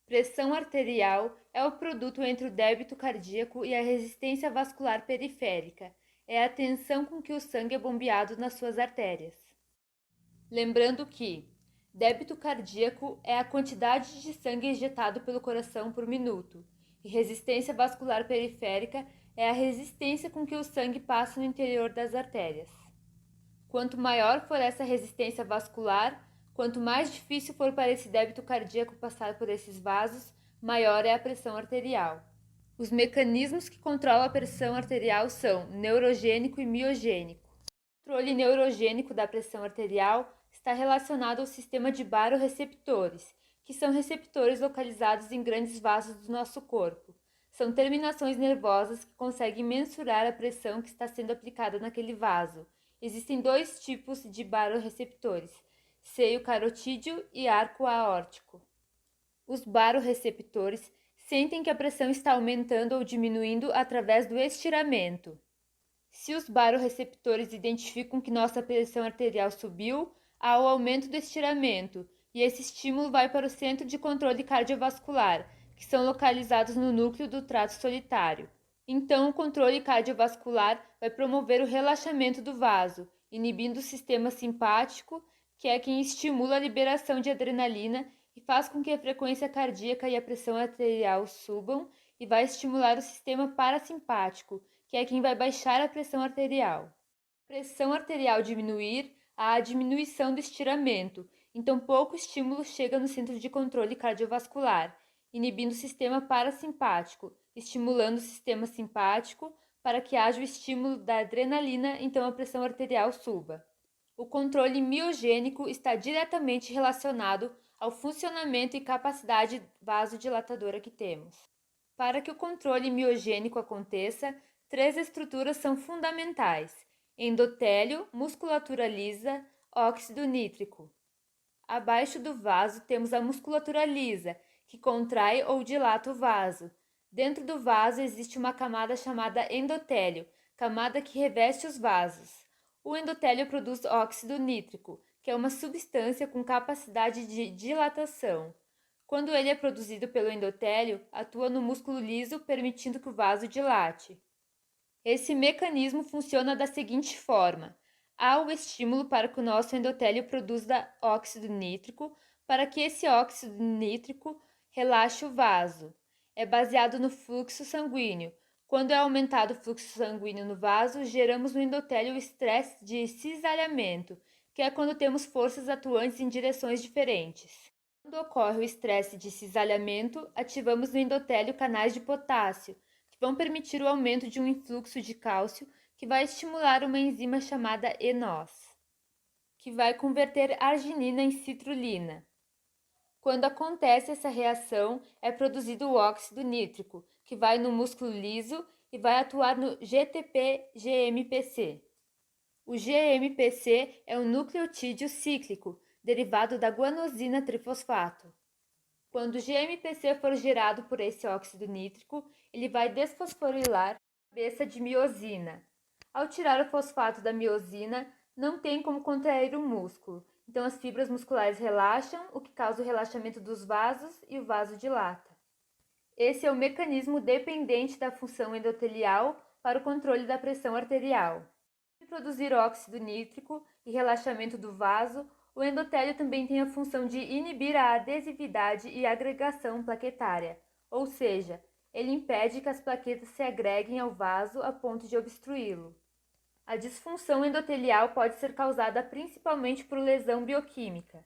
Pressão arterial é o produto entre o débito cardíaco e a resistência vascular periférica. É a tensão com que o sangue é bombeado nas suas artérias. Lembrando que débito cardíaco é a quantidade de sangue injetado pelo coração por minuto, e resistência vascular periférica é a resistência com que o sangue passa no interior das artérias. Quanto maior for essa resistência vascular, quanto mais difícil for para esse débito cardíaco passar por esses vasos, maior é a pressão arterial. Os mecanismos que controlam a pressão arterial são neurogênico e miogênico. O controle neurogênico da pressão arterial está relacionado ao sistema de baroreceptores, que são receptores localizados em grandes vasos do nosso corpo. São terminações nervosas que conseguem mensurar a pressão que está sendo aplicada naquele vaso. Existem dois tipos de baroreceptores, seio carotídeo e arco aórtico. Os baroreceptores sentem que a pressão está aumentando ou diminuindo através do estiramento. Se os baroreceptores identificam que nossa pressão arterial subiu, há o aumento do estiramento, e esse estímulo vai para o centro de controle cardiovascular, que são localizados no núcleo do trato solitário. Então, o controle cardiovascular vai promover o relaxamento do vaso, inibindo o sistema simpático, que é quem estimula a liberação de adrenalina e faz com que a frequência cardíaca e a pressão arterial subam, e vai estimular o sistema parasimpático, que é quem vai baixar a pressão arterial. A pressão arterial diminuir, há a diminuição do estiramento, então pouco estímulo chega no centro de controle cardiovascular, inibindo o sistema parasimpático, estimulando o sistema simpático para que haja o estímulo da adrenalina, então a pressão arterial suba. O controle miogênico está diretamente relacionado ao funcionamento e capacidade vasodilatadora que temos. Para que o controle miogênico aconteça, três estruturas são fundamentais: endotélio, musculatura lisa, óxido nítrico. Abaixo do vaso temos a musculatura lisa, que contrai ou dilata o vaso. Dentro do vaso existe uma camada chamada endotélio, camada que reveste os vasos. O endotélio produz óxido nítrico, que é uma substância com capacidade de dilatação. Quando ele é produzido pelo endotélio, atua no músculo liso, permitindo que o vaso dilate. Esse mecanismo funciona da seguinte forma: há o estímulo para que o nosso endotélio produza óxido nítrico, para que esse óxido nítrico relaxe o vaso. É baseado no fluxo sanguíneo. Quando é aumentado o fluxo sanguíneo no vaso, geramos no endotélio o estresse de cisalhamento, que é quando temos forças atuantes em direções diferentes. Quando ocorre o estresse de cisalhamento, ativamos no endotélio canais de potássio, que vão permitir o aumento de um influxo de cálcio, que vai estimular uma enzima chamada ENOS, que vai converter arginina em citrulina. Quando acontece essa reação, é produzido o óxido nítrico, que vai no músculo liso e vai atuar no GTP-GMPC. O GMPC é um nucleotídeo cíclico, derivado da guanosina trifosfato. Quando o GMPC for gerado por esse óxido nítrico, ele vai desfosforilar a cabeça de miosina. Ao tirar o fosfato da miosina, não tem como contrair o músculo, então as fibras musculares relaxam, o que causa o relaxamento dos vasos e o vaso dilata. Esse é o mecanismo dependente da função endotelial para o controle da pressão arterial. Para produzir óxido nítrico e relaxamento do vaso, o endotélio também tem a função de inibir a adesividade e agregação plaquetária, ou seja, ele impede que as plaquetas se agreguem ao vaso a ponto de obstruí-lo. A disfunção endotelial pode ser causada principalmente por lesão bioquímica.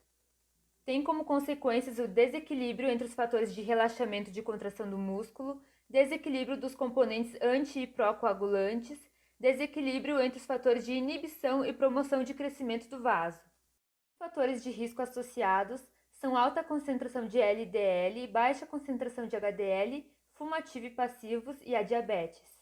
Tem como consequências o desequilíbrio entre os fatores de relaxamento e de contração do músculo, desequilíbrio dos componentes anti e pró-coagulantes, desequilíbrio entre os fatores de inibição e promoção de crescimento do vaso. Os fatores de risco associados são alta concentração de LDL, baixa concentração de HDL, fumo ativo e passivos e a diabetes.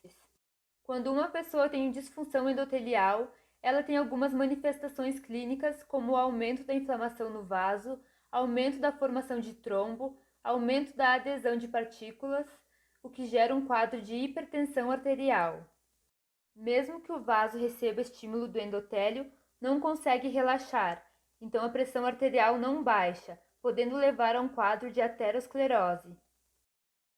Quando uma pessoa tem disfunção endotelial, ela tem algumas manifestações clínicas, como o aumento da inflamação no vaso, aumento da formação de trombo, aumento da adesão de partículas, o que gera um quadro de hipertensão arterial. Mesmo que o vaso receba estímulo do endotélio, não consegue relaxar, então a pressão arterial não baixa, podendo levar a um quadro de aterosclerose.